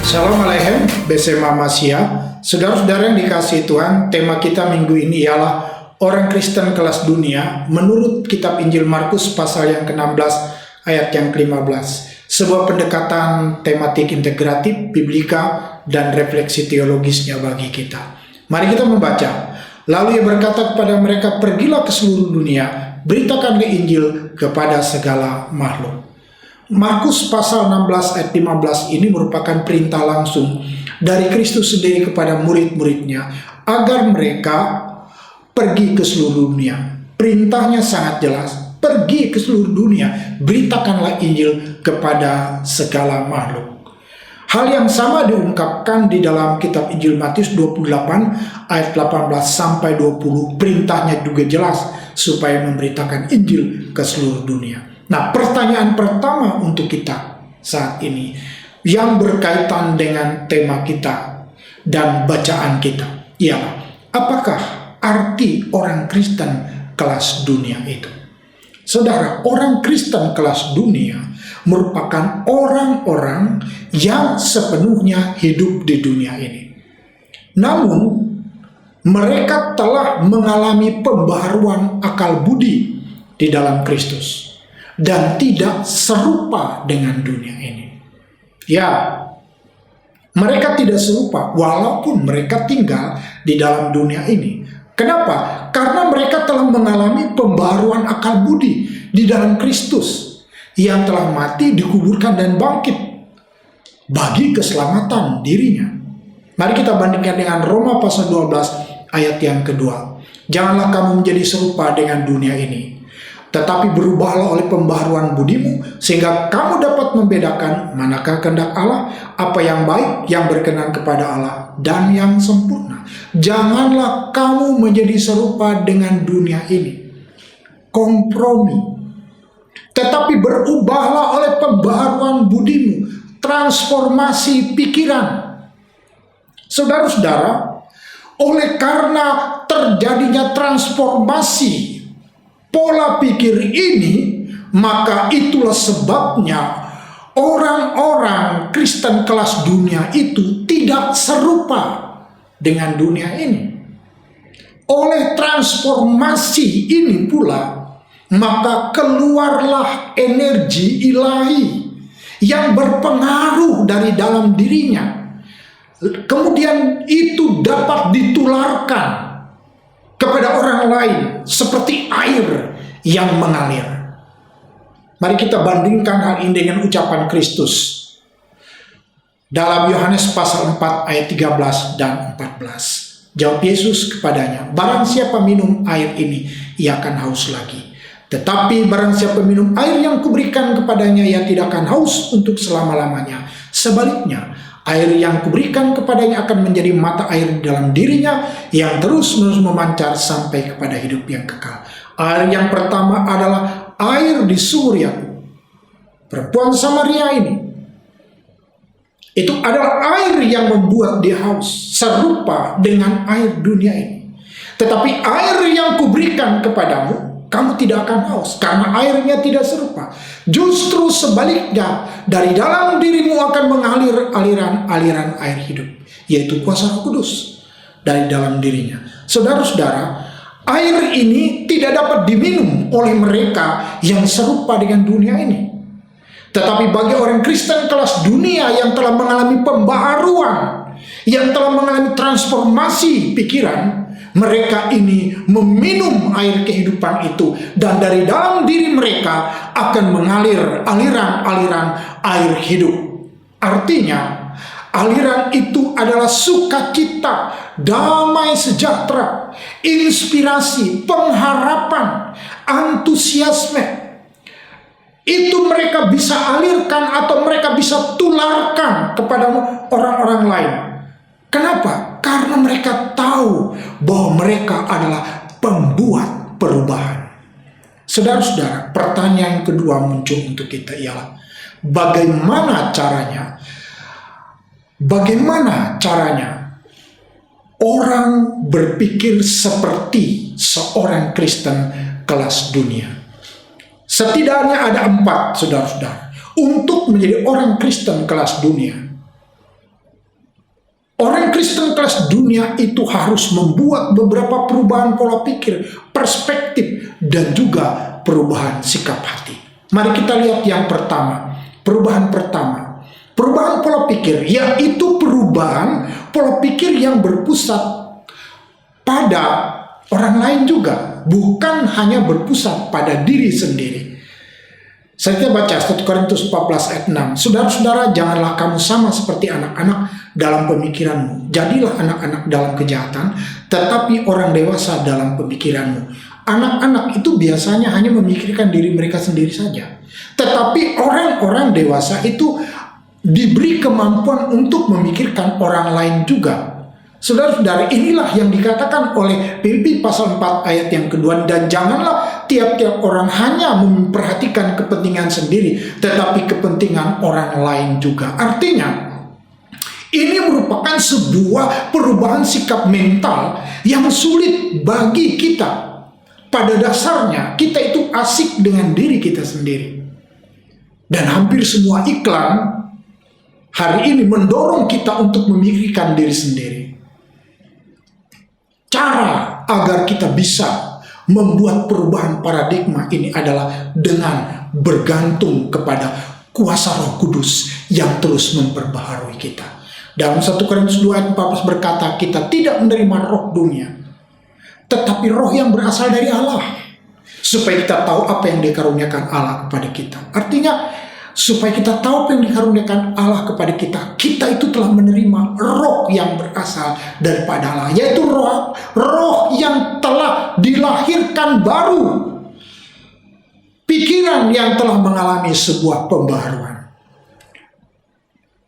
Shalom Aleichem, Besema Masia. Saudara-saudara yang dikasihi Tuhan, tema kita minggu ini ialah orang Kristen kelas dunia menurut kitab Injil Markus pasal yang ke-16 ayat yang ke-15. Sebuah pendekatan tematik integratif, biblika, dan refleksi teologisnya bagi kita. Mari kita membaca. Lalu ia berkata kepada mereka, pergilah ke seluruh dunia, beritakanlah Injil kepada segala makhluk. Markus pasal 16 ayat 15 ini merupakan perintah langsung dari Kristus sendiri kepada murid-muridnya agar mereka pergi ke seluruh dunia. Perintahnya sangat jelas, pergi ke seluruh dunia, beritakanlah Injil kepada segala makhluk. Hal yang sama diungkapkan di dalam kitab Injil Matius 28 ayat 18 sampai 20. Perintahnya juga jelas supaya memberitakan Injil ke seluruh dunia. Nah, pertanyaan pertama untuk kita saat ini yang berkaitan dengan tema kita dan bacaan kita ialah, apakah arti orang Kristen kelas dunia itu? Saudara, orang Kristen kelas dunia merupakan orang-orang yang sepenuhnya hidup di dunia ini. Namun, mereka telah mengalami pembaharuan akal budi di dalam Kristus dan tidak serupa dengan dunia ini. Ya, mereka tidak serupa walaupun mereka tinggal di dalam dunia ini. Kenapa? Karena mereka telah mengalami pembaharuan akal budi di dalam Kristus yang telah mati, dikuburkan, dan bangkit bagi keselamatan dirinya. Mari kita bandingkan dengan Roma pasal 12 ayat yang kedua. Janganlah kamu menjadi serupa dengan dunia ini, tetapi berubahlah oleh pembaharuan budimu, sehingga kamu dapat membedakan manakah kehendak Allah, apa yang baik, yang berkenan kepada Allah, dan yang sempurna. Janganlah kamu menjadi serupa dengan dunia ini, kompromi. Tetapi berubahlah oleh pembaharuan budimu, transformasi pikiran. Saudara-saudara, oleh karena terjadinya transformasi pola pikir ini, maka itulah sebabnya orang-orang Kristen kelas dunia itu tidak serupa dengan dunia ini. Oleh transformasi ini pula, maka keluarlah energi ilahi yang berpengaruh dari dalam dirinya. Kemudian itu dapat ditularkan kepada orang lain seperti air yang mengalir. Mari kita bandingkan hal ini dengan ucapan Kristus dalam Yohanes pasal 4 ayat 13 dan 14. Jawab Yesus kepadanya, barang siapa minum air ini, ia akan haus lagi. Tetapi barang siapa minum air yang kuberikan kepadanya, ia tidak akan haus untuk selama-lamanya. Sebaliknya, air yang kuberikan kepadanya akan menjadi mata air dalam dirinya yang terus-menerus memancar sampai kepada hidup yang kekal. Air yang pertama adalah air di sumur Yakub. Perempuan Samaria ini, itu adalah air yang membuat dia haus, serupa dengan air dunia ini. Tetapi air yang kuberikan kepadamu, kamu tidak akan haus, karena airnya tidak serupa. Justru sebaliknya, dari dalam dirimu akan mengalir aliran-aliran air hidup, yaitu kuasa Roh Kudus dari dalam dirinya. Saudara-saudara, air ini tidak dapat diminum oleh mereka yang serupa dengan dunia ini. Tetapi bagi orang Kristen kelas dunia yang telah mengalami pembaharuan, yang telah mengalami transformasi pikiran, mereka ini meminum air kehidupan itu, dan dari dalam diri mereka akan mengalir aliran-aliran air hidup. Artinya, aliran itu adalah sukacita, damai sejahtera, inspirasi, pengharapan, antusiasme. Itu mereka bisa alirkan atau mereka bisa tularkan kepada orang-orang lain. Kenapa? Karena mereka tahu bahwa mereka adalah pembuat perubahan. Saudara-saudara, pertanyaan kedua muncul untuk kita ialah, bagaimana caranya orang berpikir seperti seorang Kristen kelas dunia? Setidaknya ada 4, saudara-saudara, untuk menjadi orang Kristen kelas dunia. Orang Kristen kelas dunia itu harus membuat beberapa perubahan pola pikir, perspektif, dan juga perubahan sikap hati. Mari kita lihat yang pertama. Perubahan pertama, perubahan pola pikir, yaitu perubahan pola pikir yang berpusat pada orang lain juga, bukan hanya berpusat pada diri sendiri. Saya baca 1 Korintus 14 ayat 6. Saudara-saudara, janganlah kamu sama seperti anak-anak dalam pemikiranmu. Jadilah anak-anak dalam kejahatan, tetapi orang dewasa dalam pemikiranmu. Anak-anak itu biasanya hanya memikirkan diri mereka sendiri saja. Tetapi orang-orang dewasa itu diberi kemampuan untuk memikirkan orang lain juga. Saudara-saudara, inilah yang dikatakan oleh Filipi pasal 4 ayat yang kedua. Dan janganlah tiap-tiap orang hanya memperhatikan kepentingan sendiri, tetapi kepentingan orang lain juga. Artinya, ini merupakan sebuah perubahan sikap mental yang sulit bagi kita. Pada dasarnya, kita itu asik dengan diri kita sendiri. Dan hampir semua iklan hari ini mendorong kita untuk memikirkan diri sendiri. Cara agar kita bisa membuat perubahan paradigma ini adalah dengan bergantung kepada kuasa Roh Kudus yang terus memperbaharui kita. Dalam 1 Korintus 2 ayat 14 berkata, kita tidak menerima roh dunia, tetapi roh yang berasal dari Allah, supaya kita tahu apa yang dikaruniakan Allah kepada kita. Artinya, supaya kita tahu apa yang dikaruniakan Allah kepada kita, kita itu telah menerima roh yang berasal daripada Allah, yaitu roh yang telah dilahirkan baru, pikiran yang telah mengalami sebuah pembaharuan.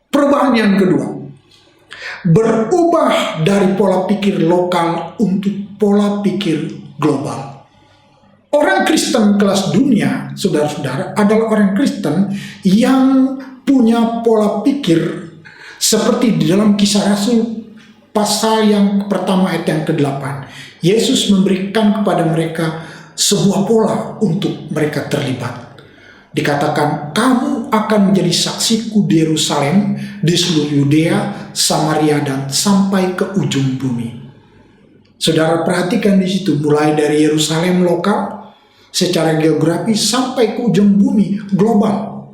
Perubahan yang kedua, berubah dari pola pikir lokal untuk pola pikir global. Orang Kristen kelas dunia, saudara-saudara, adalah orang Kristen yang punya pola pikir seperti di dalam Kisah Rasul pasal yang pertama ayat yang ke-8. Yesus memberikan kepada mereka sebuah pola untuk mereka terlibat. Dikatakan, kamu akan menjadi saksiku di Yerusalem, di seluruh Yudea, Samaria, dan sampai ke ujung bumi. Saudara perhatikan di situ, mulai dari Yerusalem lokal, secara geografis, sampai ke ujung bumi global.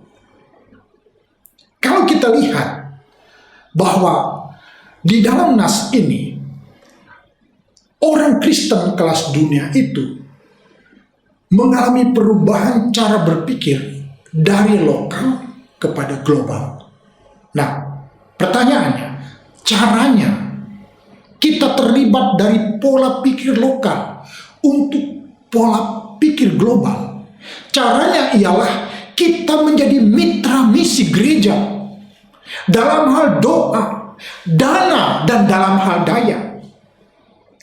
Kalau kita lihat bahwa di dalam nas ini, orang Kristen kelas dunia itu mengalami perubahan cara berpikir dari lokal kepada global. Nah, pertanyaannya, caranya kita terlibat dari pola pikir lokal untuk pola pikir global. Caranya ialah kita menjadi mitra misi gereja dalam hal doa, dana, dan dalam hal daya.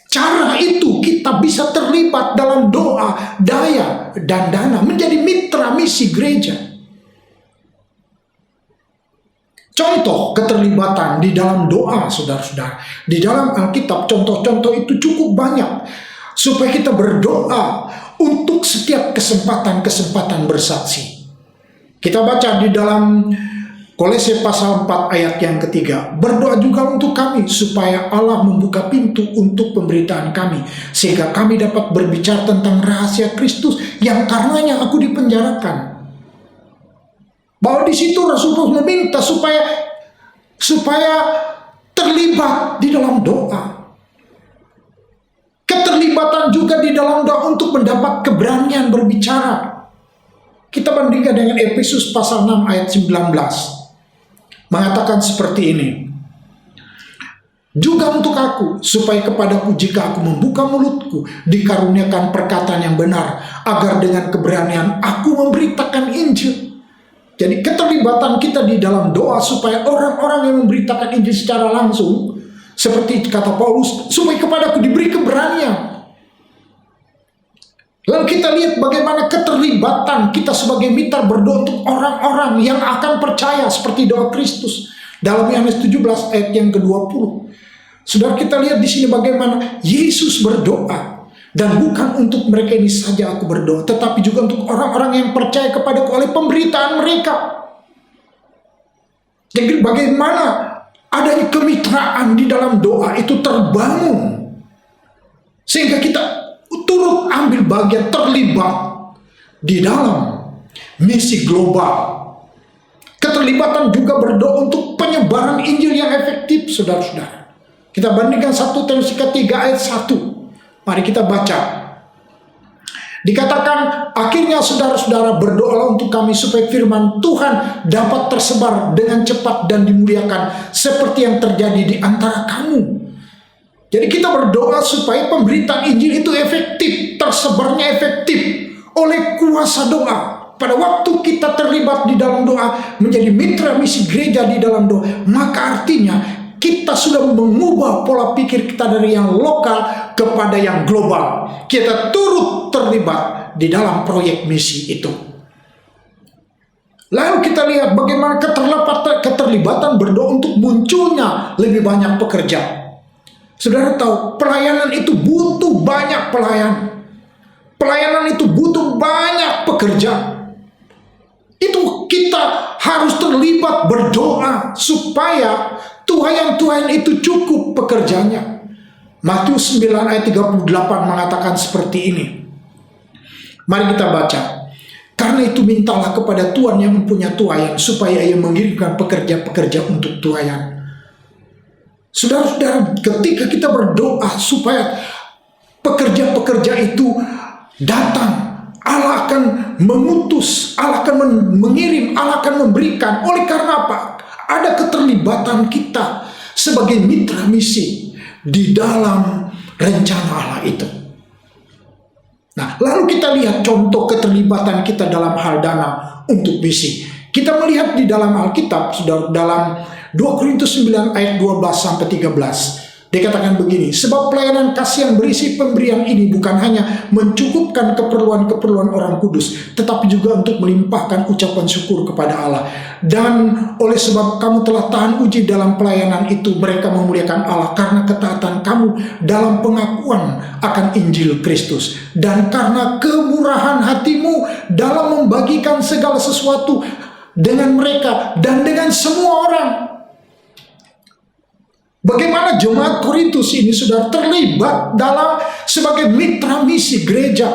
Cara itu kita bisa terlibat dalam doa, daya, dan dana, menjadi mitra misi gereja. Contoh keterlibatan di dalam doa, saudara-saudara. Di dalam Alkitab, contoh-contoh itu cukup banyak. Supaya kita berdoa untuk setiap kesempatan-kesempatan bersaksi. Kita baca di dalam Kolose pasal 4 ayat yang ketiga. Berdoa juga untuk kami supaya Allah membuka pintu untuk pemberitaan kami, sehingga kami dapat berbicara tentang rahasia Kristus yang karenanya aku dipenjarakan. Bahwa di situ Rasul Paulus meminta supaya terlibat di dalam doa. Keterlibatan juga di dalam doa untuk mendapat keberanian berbicara. Kita bandingkan dengan Efesus pasal 6 ayat 19. Mengatakan seperti ini. Juga untuk aku, supaya kepadaku jika aku membuka mulutku, dikaruniakan perkataan yang benar, agar dengan keberanian aku memberitakan Injil. Jadi keterlibatan kita di dalam doa supaya orang-orang yang memberitakan Injil secara langsung, seperti kata Paulus, supaya kepadaku diberi keberanian. Lalu kita lihat bagaimana keterlibatan kita sebagai mitra berdoa untuk orang-orang yang akan percaya seperti doa Kristus dalam Yohanes 17 ayat yang ke-20. Saudara, kita lihat di sini bagaimana Yesus berdoa, dan bukan untuk mereka ini saja aku berdoa, tetapi juga untuk orang-orang yang percaya kepadaku oleh pemberitaan mereka. Jadi bagaimana adanya kemitraan di dalam doa itu terbangun, sehingga kita turut ambil bagian, terlibat di dalam misi global. Keterlibatan juga berdoa untuk penyebaran Injil yang efektif, saudara-saudara. Kita bandingkan 1 Tesalonika 3 ayat 1. Mari kita baca. Dikatakan, akhirnya saudara-saudara berdoalah untuk kami supaya firman Tuhan dapat tersebar dengan cepat dan dimuliakan seperti yang terjadi di antara kamu. Jadi kita berdoa supaya pemberitaan Injil itu efektif, tersebarnya efektif oleh kuasa doa. Pada waktu kita terlibat di dalam doa, menjadi mitra misi gereja di dalam doa, maka artinya kita sudah mengubah pola pikir kita dari yang lokal kepada yang global. Kita turut terlibat di dalam proyek misi itu. Lalu kita lihat bagaimana keterlibatan berdoa untuk munculnya lebih banyak pekerja. Saudara tahu, pelayanan itu butuh banyak pelayan. Pelayanan itu butuh banyak pekerja. Itu kita harus terlibat berdoa supaya tuhayan-tuhayan itu cukup pekerjanya. Matius 9 ayat 38 mengatakan seperti ini. Mari kita baca. Karena itu mintalah kepada Tuhan yang mempunyai tuhayan supaya ia mengirimkan pekerja-pekerja untuk tuhayan. Saudara-saudara, ketika kita berdoa supaya pekerja-pekerja itu datang, Allah akan mengutus, Allah akan mengirim, Allah akan memberikan. Oleh karena apa? Ada keterlibatan kita sebagai mitra misi di dalam rencana Allah itu. Nah, lalu kita lihat contoh keterlibatan kita dalam hal dana untuk misi. Kita melihat di dalam Alkitab, saudara, dalam 2 Korintus 9 ayat 12 sampai 13. Dikatakan begini, sebab pelayanan kasih yang berisi pemberian ini bukan hanya mencukupkan keperluan-keperluan orang kudus, tetapi juga untuk melimpahkan ucapan syukur kepada Allah. Dan oleh sebab kamu telah tahan uji dalam pelayanan itu, mereka memuliakan Allah karena ketaatan kamu dalam pengakuan akan Injil Kristus. Dan karena kemurahan hatimu dalam membagikan segala sesuatu dengan mereka dan dengan semua orang. Bagaimana jemaat Korintus ini sudah terlibat dalam sebagai mitra misi gereja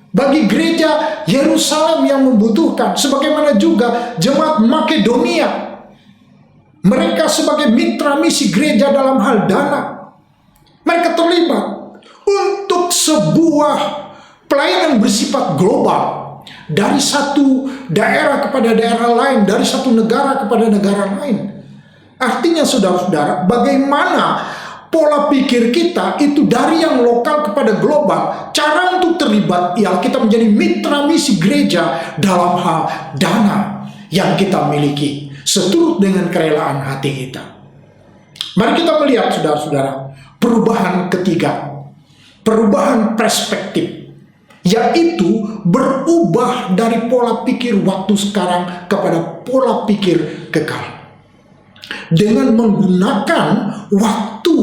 bagi gereja Yerusalem yang membutuhkan, sebagaimana juga jemaat Makedonia, mereka sebagai mitra misi gereja dalam hal dana. Mereka terlibat untuk sebuah pelayanan bersifat global, dari satu daerah kepada daerah lain, dari satu negara kepada negara lain. Artinya saudara-saudara, bagaimana pola pikir kita itu dari yang lokal kepada global. Cara untuk terlibat ialah kita menjadi mitra misi gereja dalam hal dana yang kita miliki, seturut dengan kerelaan hati kita. Mari kita melihat saudara-saudara, perubahan ketiga, perubahan perspektif, yaitu berubah dari pola pikir waktu sekarang kepada pola pikir kekal. Dengan menggunakan waktu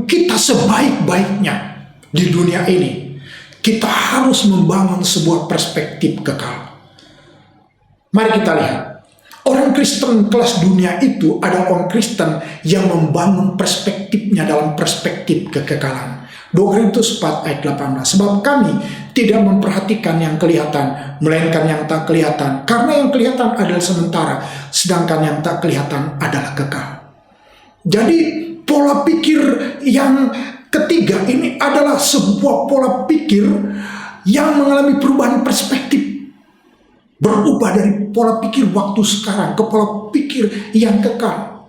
kita sebaik-baiknya di dunia ini, kita harus membangun sebuah perspektif kekal. Mari kita lihat, orang Kristen kelas dunia itu adalah orang Kristen yang membangun perspektifnya dalam perspektif kekekalan. 2 Korintus 4 ayat 18. Sebab kami tidak memperhatikan yang kelihatan, melainkan yang tak kelihatan. Karena yang kelihatan adalah sementara, sedangkan yang tak kelihatan adalah kekal. Jadi pola pikir yang ketiga ini adalah sebuah pola pikir yang mengalami perubahan perspektif. Berubah dari pola pikir waktu sekarang ke pola pikir yang kekal.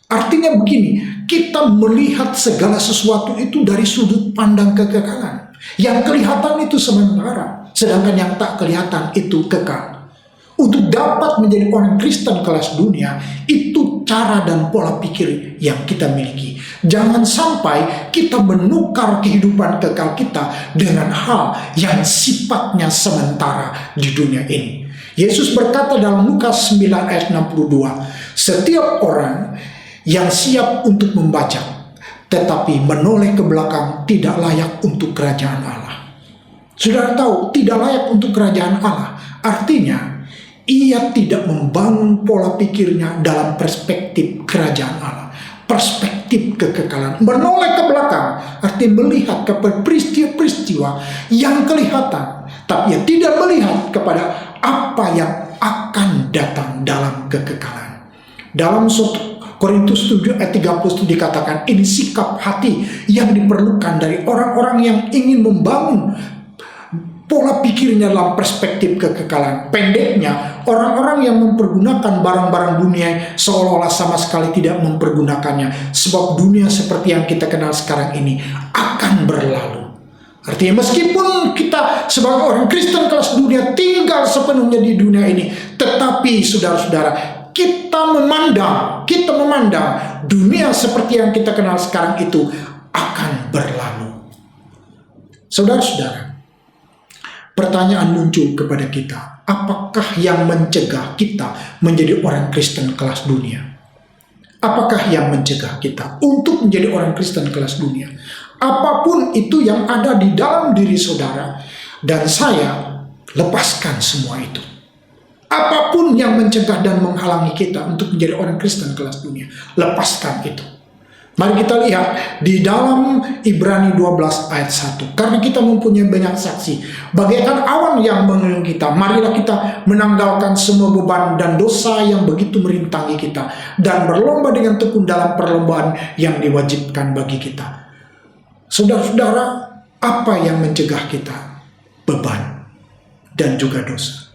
Artinya begini, kita melihat segala sesuatu itu dari sudut pandang kekekalan. Yang kelihatan itu sementara, sedangkan yang tak kelihatan itu kekal. Untuk dapat menjadi orang Kristen kelas dunia, itu cara dan pola pikir yang kita miliki. Jangan sampai kita menukar kehidupan kekal kita dengan hal yang sifatnya sementara di dunia ini. Yesus berkata dalam Lukas 9 ayat 62, setiap orang yang siap untuk membaca, tetapi menoleh ke belakang tidak layak untuk kerajaan Allah. Saudara tahu, tidak layak untuk kerajaan Allah. Artinya, ia tidak membangun pola pikirnya dalam perspektif kerajaan Allah, perspektif kekekalan. Menoleh ke belakang artinya melihat kepada peristiwa-peristiwa yang kelihatan, tapi ia tidak melihat kepada apa yang akan datang dalam kekekalan. Dalam 1 Korintus 7 ayat 30 dikatakan, ini sikap hati yang diperlukan dari orang-orang yang ingin membangun pola pikirnya dalam perspektif kekekalan. Pendeknya, orang-orang yang mempergunakan barang-barang dunia seolah-olah sama sekali tidak mempergunakannya. Sebab dunia seperti yang kita kenal sekarang ini akan berlalu. Artinya meskipun kita sebagai orang Kristen kelas dunia tinggal sepenuhnya di dunia ini, tetapi saudara-saudara, kita memandang dunia seperti yang kita kenal sekarang itu akan berlalu. Saudara-saudara, pertanyaan muncul kepada kita, apakah yang mencegah kita menjadi orang Kristen kelas dunia? Apakah yang mencegah kita untuk menjadi orang Kristen kelas dunia? Apapun itu yang ada di dalam diri saudara dan saya, lepaskan semua itu. Apapun yang mencegah dan menghalangi kita untuk menjadi orang Kristen kelas dunia, lepaskan itu. Mari kita lihat di dalam Ibrani 12 ayat 1. Karena kita mempunyai banyak saksi, bagaikan awan yang mengelilingi kita, marilah kita menanggalkan semua beban dan dosa yang begitu merintangi kita, dan berlomba dengan tekun dalam perlombaan yang diwajibkan bagi kita. Saudara-saudara, apa yang mencegah kita? Beban dan juga dosa.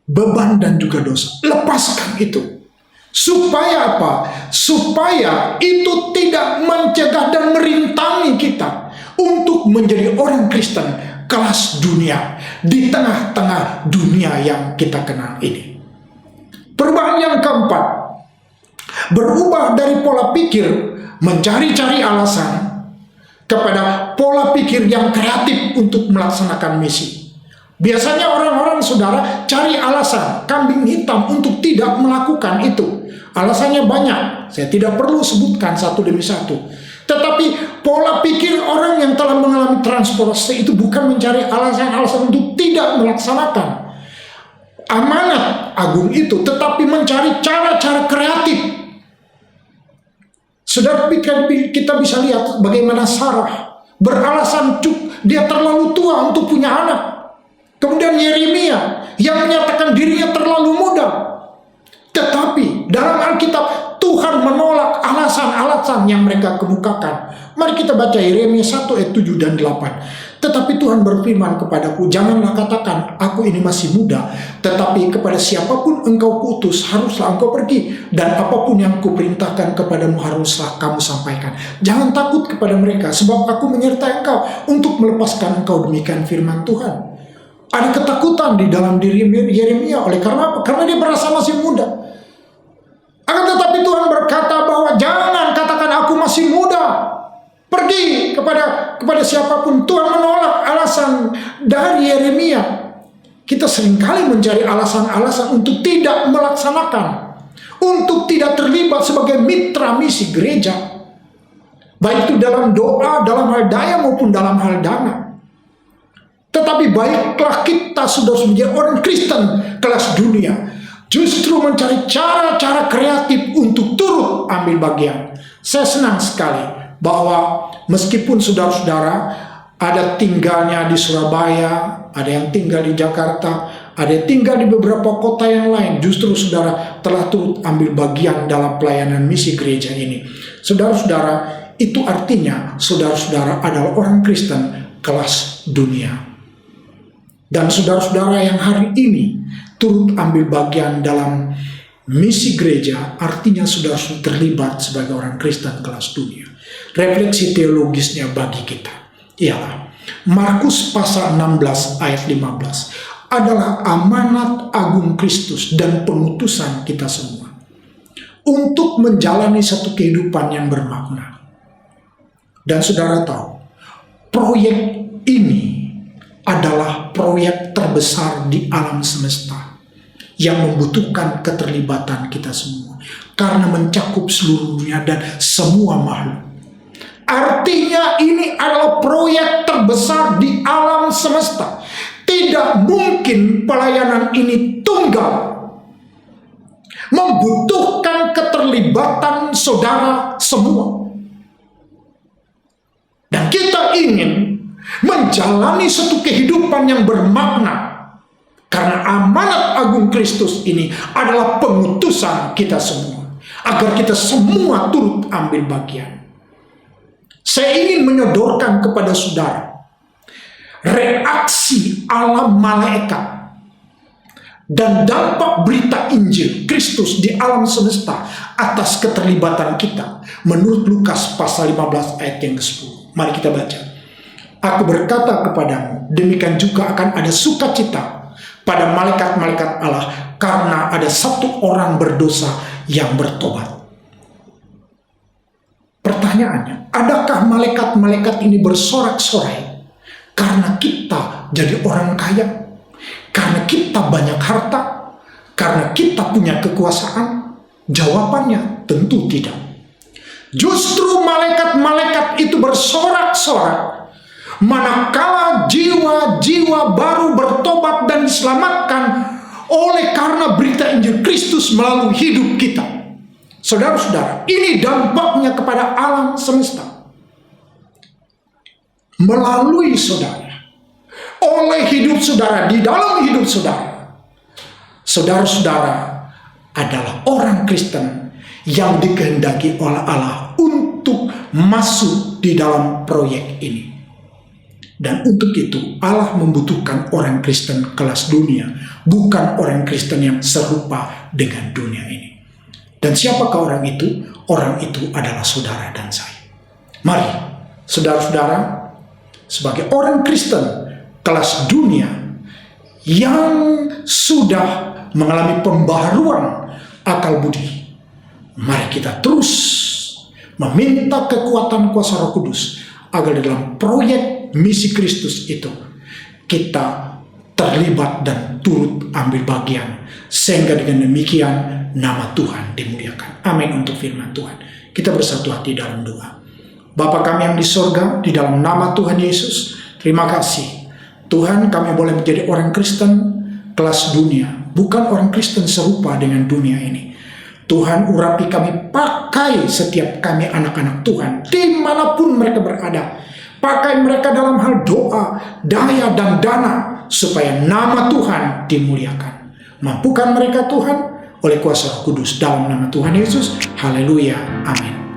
Beban dan juga dosa. Lepaskan itu. Supaya apa? Supaya itu tidak mencegah dan merintangi kita untuk menjadi orang Kristen kelas dunia di tengah-tengah dunia yang kita kenal ini. Perubahan yang keempat, berubah dari pola pikir mencari-cari alasan kepada pola pikir yang kreatif untuk melaksanakan misi. Biasanya orang-orang saudara cari alasan kambing hitam untuk tidak melakukan itu. Alasannya banyak, saya tidak perlu sebutkan satu demi satu. Tetapi pola pikir orang yang telah mengalami transformasi itu bukan mencari alasan-alasan untuk tidak melaksanakan amanat agung itu, tetapi mencari cara-cara kreatif. Saudara, kita bisa lihat bagaimana Sarah beralasan dia terlalu tua untuk punya anak. Kemudian Yeremia yang menyatakan dirinya terlalu muda. Tetapi dalam Alkitab Tuhan menolak alasan-alasan yang mereka kemukakan. Mari kita baca Yeremia 1 ayat 7 dan 8. Tetapi Tuhan berfirman kepadaku, janganlah katakan aku ini masih muda, tetapi kepada siapapun engkau putus haruslah engkau pergi, dan apapun yang kuperintahkan kepadamu haruslah kamu sampaikan. Jangan takut kepada mereka, sebab aku menyertai engkau untuk melepaskan engkau, demikian firman Tuhan. Ada ketakutan di dalam diri Yeremia. Oleh karena apa? Karena dia merasa masih muda. Akan tetapi Tuhan berkata bahwa jangan katakan aku masih muda. Pergi kepada siapapun. Tuhan menolak alasan dari Yeremia. Kita seringkali mencari alasan-alasan untuk tidak melaksanakan, untuk tidak terlibat sebagai mitra misi gereja, baik itu dalam doa, dalam hal daya maupun dalam hal dana. Tetapi baiklah kita sudah menjadi orang Kristen kelas dunia, justru mencari cara-cara kreatif untuk turut ambil bagian. Saya senang sekali bahwa meskipun saudara-saudara ada tinggalnya di Surabaya, ada yang tinggal di Jakarta, ada yang tinggal di beberapa kota yang lain, justru saudara telah turut ambil bagian dalam pelayanan misi gereja ini. Saudara-saudara, itu artinya saudara-saudara adalah orang Kristen kelas dunia. Dan saudara-saudara yang hari ini turut ambil bagian dalam misi gereja, artinya sudah terlibat sebagai orang Kristen kelas dunia. Refleksi teologisnya bagi kita ialah Markus pasal 16 ayat 15 adalah amanat agung Kristus dan pengutusan kita semua untuk menjalani satu kehidupan yang bermakna. Dan saudara tahu, proyek ini adalah proyek terbesar di alam semesta yang membutuhkan keterlibatan kita semua karena mencakup seluruh dunia dan semua makhluk. Artinya ini adalah proyek terbesar di alam semesta. tidak mungkin pelayanan ini tunggal, membutuhkan keterlibatan saudara semua. Dan kita ingin menjalani satu kehidupan yang bermakna, karena amanat agung Kristus ini adalah pengutusan kita semua, agar kita semua turut ambil bagian. Saya ingin menyodorkan kepada saudara reaksi alam malaikat dan dampak berita Injil Kristus di alam semesta atas keterlibatan kita menurut Lukas pasal 15 ayat yang ke-10. Mari kita baca. Aku berkata kepadamu, demikian juga akan ada sukacita pada malaikat-malaikat Allah karena ada satu orang berdosa yang bertobat. Pertanyaannya, adakah malaikat-malaikat ini bersorak-sorai karena kita jadi orang kaya, karena kita banyak harta, karena kita punya kekuasaan? Jawabannya tentu tidak. Justru malaikat-malaikat itu bersorak-sorak manakala jiwa-jiwa baru bertobat dan diselamatkan oleh karena berita Injil Kristus melalui hidup kita. Saudara-saudara, ini dampaknya kepada alam semesta. Melalui saudara, oleh hidup saudara, di dalam hidup saudara, saudara-saudara adalah orang Kristen yang dikehendaki oleh Allah untuk masuk di dalam proyek ini. Dan untuk itu Allah membutuhkan orang Kristen kelas dunia, bukan orang Kristen yang serupa dengan dunia ini. Dan siapakah orang itu? Orang itu adalah saudara dan saya. Mari, saudara-saudara, sebagai orang Kristen kelas dunia yang sudah mengalami pembaharuan akal budi, mari kita terus meminta kekuatan kuasa Roh Kudus agar dalam proyek misi Kristus itu kita terlibat dan turut ambil bagian, sehingga dengan demikian nama Tuhan dimuliakan. Amin untuk firman Tuhan. Kita bersatu hati dalam doa. Bapa kami yang di sorga, di dalam nama Tuhan Yesus, terima kasih Tuhan, kami boleh menjadi orang Kristen kelas dunia, bukan orang Kristen serupa dengan dunia ini. Tuhan, urapi kami, pakai setiap kami anak-anak Tuhan dimanapun mereka berada. Pakai mereka dalam hal doa, daya dan dana, supaya nama Tuhan dimuliakan. Mampukan mereka Tuhan oleh kuasa Roh Kudus dalam nama Tuhan Yesus. Haleluya, amin.